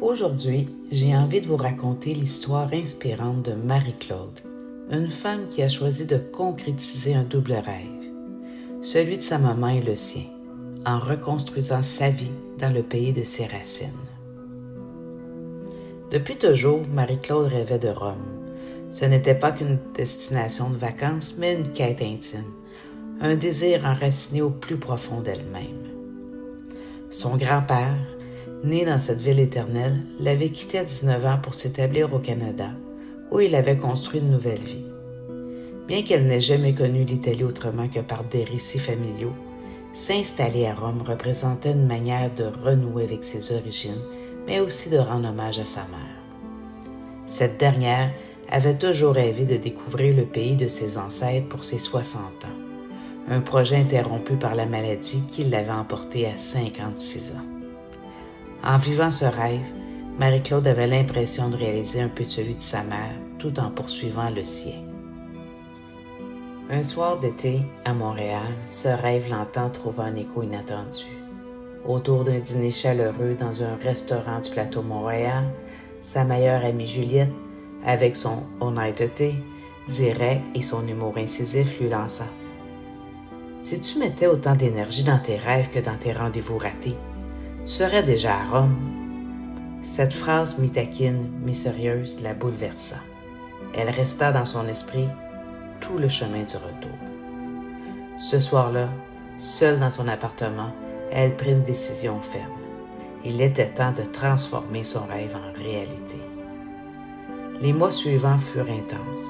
Aujourd'hui, j'ai envie de vous raconter l'histoire inspirante de Marie-Claude, une femme qui a choisi de concrétiser un double rêve, celui de sa maman et le sien, en reconstruisant sa vie dans le pays de ses racines. Depuis toujours, Marie-Claude rêvait de Rome. Ce n'était pas qu'une destination de vacances, mais une quête intime, un désir enraciné au plus profond d'elle-même. Son grand-père, né dans cette ville éternelle, l'avait quitté à 19 ans pour s'établir au Canada, où il avait construit une nouvelle vie. Bien qu'elle n'ait jamais connu l'Italie autrement que par des récits familiaux, s'installer à Rome représentait une manière de renouer avec ses origines, mais aussi de rendre hommage à sa mère. Cette dernière avait toujours rêvé de découvrir le pays de ses ancêtres pour ses 60 ans, un projet interrompu par la maladie qui l'avait emporté à 56 ans. En vivant ce rêve, Marie-Claude avait l'impression de réaliser un peu celui de sa mère, tout en poursuivant le sien. Un soir d'été, à Montréal, ce rêve l'entend trouva un écho inattendu. Autour d'un dîner chaleureux dans un restaurant du plateau Montréal, sa meilleure amie Juliette, avec son honnêteté, direct et son humour incisif, lui lança « Si tu mettais autant d'énergie dans tes rêves que dans tes rendez-vous ratés, tu serais déjà à Rome. » Cette phrase mi-taquine, mi-sérieuse la bouleversa. Elle resta dans son esprit tout le chemin du retour. Ce soir-là, seule dans son appartement, elle prit une décision ferme. Il était temps de transformer son rêve en réalité. Les mois suivants furent intenses.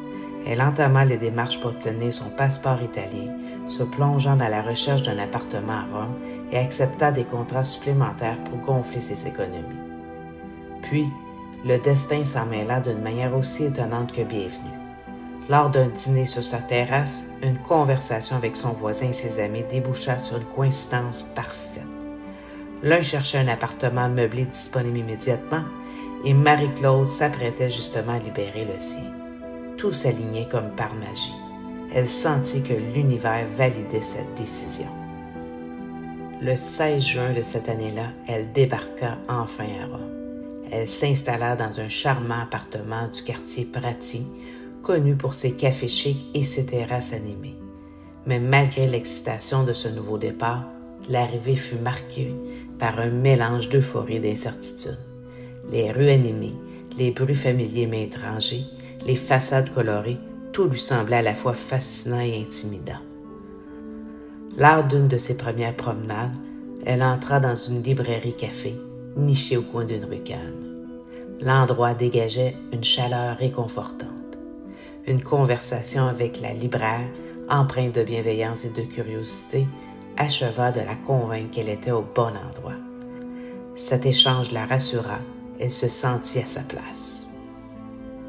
Elle entama les démarches pour obtenir son passeport italien, se plongeant dans la recherche d'un appartement à Rome et accepta des contrats supplémentaires pour gonfler ses économies. Puis, le destin s'en mêla d'une manière aussi étonnante que bienvenue. Lors d'un dîner sur sa terrasse, une conversation avec son voisin et ses amis déboucha sur une coïncidence parfaite. L'un cherchait un appartement meublé disponible immédiatement et Marie-Claude s'apprêtait justement à libérer le sien. Tout s'alignait comme par magie. Elle sentit que l'univers validait cette décision. Le 16 juin de cette année-là, elle débarqua enfin à Rome. Elle s'installa dans un charmant appartement du quartier Prati, connu pour ses cafés chics et ses terrasses animées. Mais malgré l'excitation de ce nouveau départ, l'arrivée fut marquée par un mélange d'euphorie et d'incertitude. Les rues animées, les bruits familiers mais étrangers, les façades colorées, tout lui semblait à la fois fascinant et intimidant. Lors d'une de ses premières promenades, elle entra dans une librairie-café, nichée au coin d'une rue calme. L'endroit dégageait une chaleur réconfortante. Une conversation avec la libraire, empreinte de bienveillance et de curiosité, acheva de la convaincre qu'elle était au bon endroit. Cet échange la rassura, elle se sentit à sa place.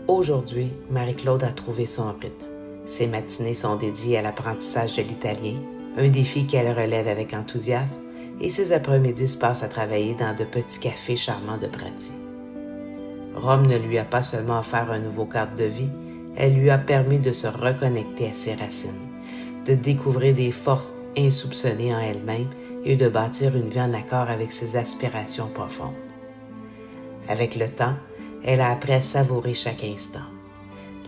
Aujourd'hui, Marie-Claude a trouvé son rythme. Ses matinées sont dédiées à l'apprentissage de l'italien, un défi qu'elle relève avec enthousiasme, et ses après-midi se passent à travailler dans de petits cafés charmants de Prati. Rome ne lui a pas seulement offert un nouveau cadre de vie, elle lui a permis de se reconnecter à ses racines, de découvrir des forces insoupçonnées en elle-même et de bâtir une vie en accord avec ses aspirations profondes. Avec le temps, elle a appris à savourer chaque instant,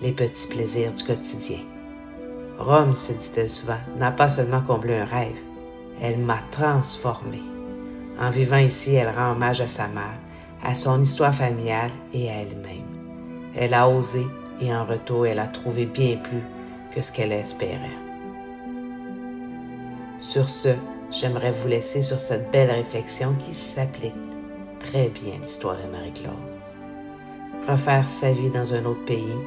les petits plaisirs du quotidien. Rome, se dit-elle souvent, n'a pas seulement comblé un rêve, elle m'a transformée. En vivant ici, elle rend hommage à sa mère, à son histoire familiale et à elle-même. Elle a osé et en retour, elle a trouvé bien plus que ce qu'elle espérait. Sur ce, j'aimerais vous laisser sur cette belle réflexion qui s'applique très bien à l'histoire de Marie-Claude. Refaire sa vie dans un autre pays,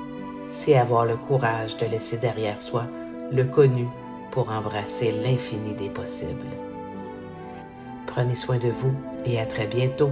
c'est avoir le courage de laisser derrière soi le connu pour embrasser l'infini des possibles. Prenez soin de vous et à très bientôt.